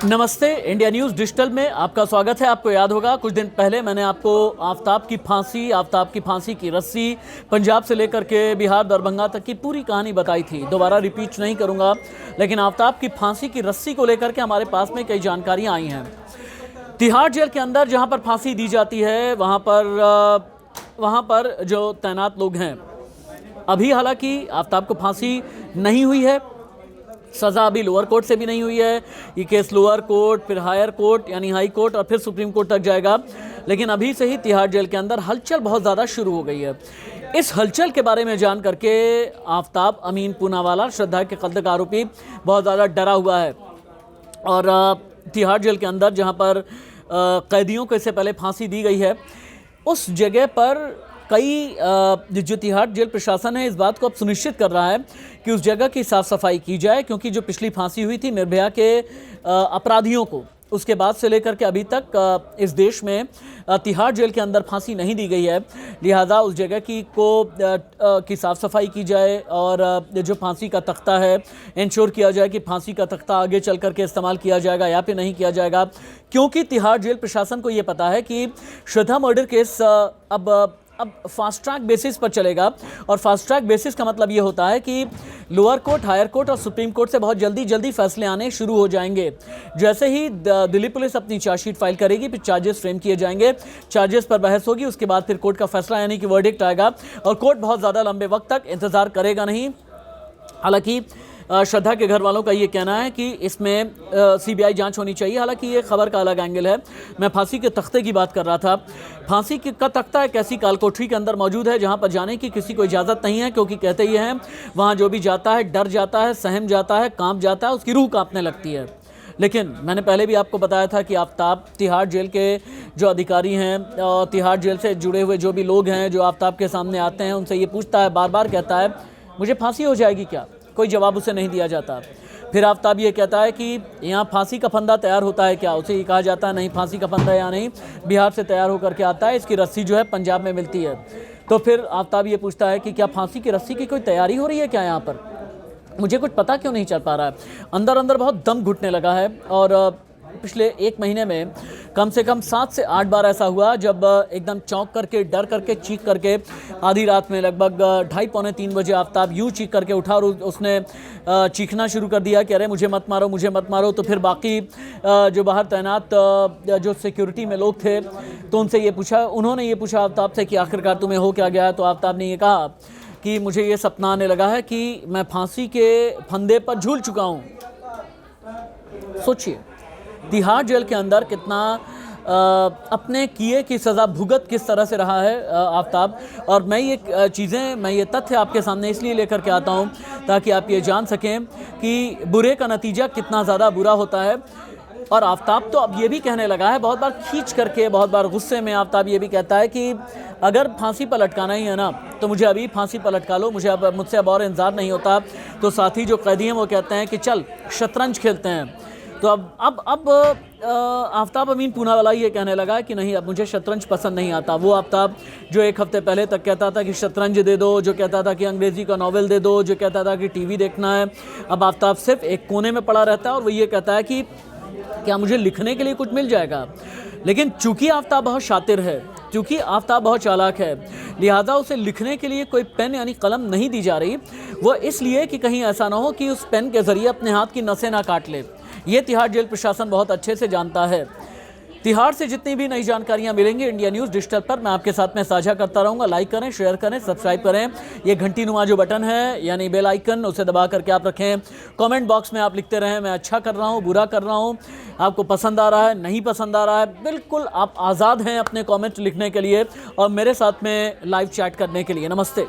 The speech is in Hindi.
नमस्ते, इंडिया न्यूज़ डिजिटल में आपका स्वागत है। आपको याद होगा कुछ दिन पहले मैंने आपको आफ्ताब की फांसी की रस्सी, पंजाब से लेकर के बिहार दरभंगा तक की पूरी कहानी बताई थी। दोबारा रिपीट नहीं करूंगा, लेकिन आफ्ताब की फांसी की रस्सी को लेकर के हमारे पास में कई जानकारियां आई हैं। तिहाड़ जेल के अंदर जहां पर फांसी दी जाती है वहां पर जो तैनात लोग हैं, अभी हालांकि आफ्ताब को फांसी नहीं हुई है, सज़ा अभी लोअर कोर्ट से भी नहीं हुई है। ये केस लोअर कोर्ट, फिर हायर कोर्ट यानी हाई कोर्ट और फिर सुप्रीम कोर्ट तक जाएगा। लेकिन अभी से ही तिहाड़ जेल के अंदर हलचल बहुत ज़्यादा शुरू हो गई है। इस हलचल के बारे में जान करके आफ्ताब अमीन पूनावाला, श्रद्धा के कत्ल का आरोपी, बहुत ज़्यादा डरा हुआ है। और तिहाड़ जेल के अंदर जहाँ पर कैदियों को इससे पहले फांसी दी गई है, उस जगह पर जो तिहाड़ जेल प्रशासन है इस बात को अब सुनिश्चित कर रहा है कि उस जगह की साफ़ सफाई की जाए, क्योंकि जो पिछली फांसी हुई थी निर्भया के अपराधियों को, उसके बाद से लेकर के अभी तक इस देश में तिहाड़ जेल के अंदर फांसी नहीं दी गई है। लिहाजा उस जगह की साफ़ सफाई की जाए और जो फांसी का तख्ता है इंश्योर किया जाए कि फांसी का तख्ता आगे चल करके इस्तेमाल किया जाएगा या फिर नहीं किया जाएगा, क्योंकि तिहाड़ जेल प्रशासन को ये पता है कि श्रद्धा मर्डर केस अब फास्ट ट्रैक बेसिस पर चलेगा। और फास्ट ट्रैक बेसिस का मतलब ये होता है कि लोअर कोर्ट, हायर कोर्ट और सुप्रीम कोर्ट से बहुत जल्दी फैसले आने शुरू हो जाएंगे। जैसे ही दिल्ली पुलिस अपनी चार्जशीट फाइल करेगी, फिर चार्जेस फ्रेम किए जाएंगे, चार्जेस पर बहस होगी, उसके बाद फिर कोर्ट का फैसला यानी कि वर्डिक्ट आएगा। और कोर्ट बहुत ज़्यादा लंबे वक्त तक इंतज़ार करेगा नहीं। हालांकि श्रद्धा के घर वालों का ये कहना है कि इसमें सीबीआई जांच होनी चाहिए। हालांकि ये खबर का अलग एंगल है। मैं फांसी के तख्ते की बात कर रहा था। फांसी का तख्ता एक ऐसी कालकोठरी के अंदर मौजूद है जहां पर जाने की किसी को इजाज़त नहीं है, क्योंकि कहते ये हैं वहां जो भी जाता है डर जाता है, सहम जाता है, कांप जाता है, उसकी रूह कांपने लगती है। लेकिन मैंने पहले भी आपको बताया था कि आफ्ताब तिहाड़ जेल के जो अधिकारी हैं और तिहाड़ जेल से जुड़े हुए जो भी लोग हैं जो आफ्ताब के सामने आते हैं, उनसे ये पूछता है, बार बार कहता है मुझे फांसी हो जाएगी क्या? कोई जवाब उसे नहीं दिया जाता। फिर आफ्ताब ये कहता है कि यहाँ फांसी का फंदा तैयार होता है क्या? उसे ये कहा जाता है नहीं, फांसी का फंदा यहाँ नहीं, बिहार से तैयार होकर के आता है, इसकी रस्सी जो है पंजाब में मिलती है। तो फिर आफ्ताब ये पूछता है कि क्या फांसी की रस्सी की कोई तैयारी हो रही है क्या यहाँ पर? मुझे कुछ पता क्यों नहीं चल पा रहा है। अंदर अंदर बहुत दम घुटने लगा है। और पिछले एक महीने में कम से कम 7 से 8 बार ऐसा हुआ जब एकदम चौंक करके, डर करके, चीख करके आधी रात में लगभग 2:30 पौने 3 बजे आफ्ताब यूँ चीख करके उठा और उसने चीखना शुरू कर दिया कि अरे मुझे मत मारो, मुझे मत मारो। तो फिर बाकी जो बाहर तैनात जो सिक्योरिटी में लोग थे तो उन्होंने ये पूछा आफ्ताब से कि आखिरकार तुम्हें हो क्या गया? तो आफ्ताब ने ये कहा कि मुझे ये सपना आने लगा है कि मैं फांसी के फंदे पर झूल चुका हूँ। सोचिए तिहाड़ जेल के अंदर कितना अपने किए की सज़ा भुगत किस तरह से रहा है आफ्ताब। और मैं ये तथ्य आपके सामने इसलिए लेकर के आता हूँ ताकि आप ये जान सकें कि बुरे का नतीजा कितना ज़्यादा बुरा होता है। और आफ्ताब तो अब ये भी कहने लगा है, बहुत बार खींच करके, बहुत बार गुस्से में आफ्ताब ये भी कहता है कि अगर फांसी पर लटकाना ही है ना तो मुझे अभी फांसी पर लटका लो, मुझसे अब और इंतज़ार नहीं होता। तो साथी जो कैदी हैं वो कहते हैं कि चल शतरंज खेलते हैं। तो अब आफ्ताब अमीन पूनावाला ये कहने लगा कि नहीं, अब मुझे शतरंज पसंद नहीं आता। वो आफ्ताब जो एक हफ्ते पहले तक कहता था कि शतरंज दे दो, जो कहता था कि अंग्रेज़ी का नॉवेल दे दो, जो कहता था कि टीवी देखना है, अब आफ्ताब सिर्फ एक कोने में पड़ा रहता है और वो ये कहता है कि क्या मुझे लिखने के लिए कुछ मिल जाएगा? लेकिन चूंकि आफ्ताब बहुत शातिर है, क्योंकि आफ्ताब बहुत चालाक है, लिहाजा उसे लिखने के लिए कोई पेन यानी कलम नहीं दी जा रही। वो इसलिए कि कहीं ऐसा ना हो कि उस पेन के ज़रिए अपने हाथ की नसें ना काट ले। ये तिहाड़ जेल प्रशासन बहुत अच्छे से जानता है। तिहाड़ से जितनी भी नई जानकारियां मिलेंगी इंडिया न्यूज़ डिजिटल पर मैं आपके साथ में साझा करता रहूँगा। लाइक करें, शेयर करें, सब्सक्राइब करें। ये घंटी नुमा जो बटन है यानी बेल आइकन, उसे दबा करके आप रखें। कमेंट बॉक्स में आप लिखते रहें मैं अच्छा कर रहा हूँ, बुरा कर रहा हूँ, आपको पसंद आ रहा है, नहीं पसंद आ रहा है। बिल्कुल आप आज़ाद हैं अपने कॉमेंट लिखने के लिए और मेरे साथ में लाइव चैट करने के लिए। नमस्ते।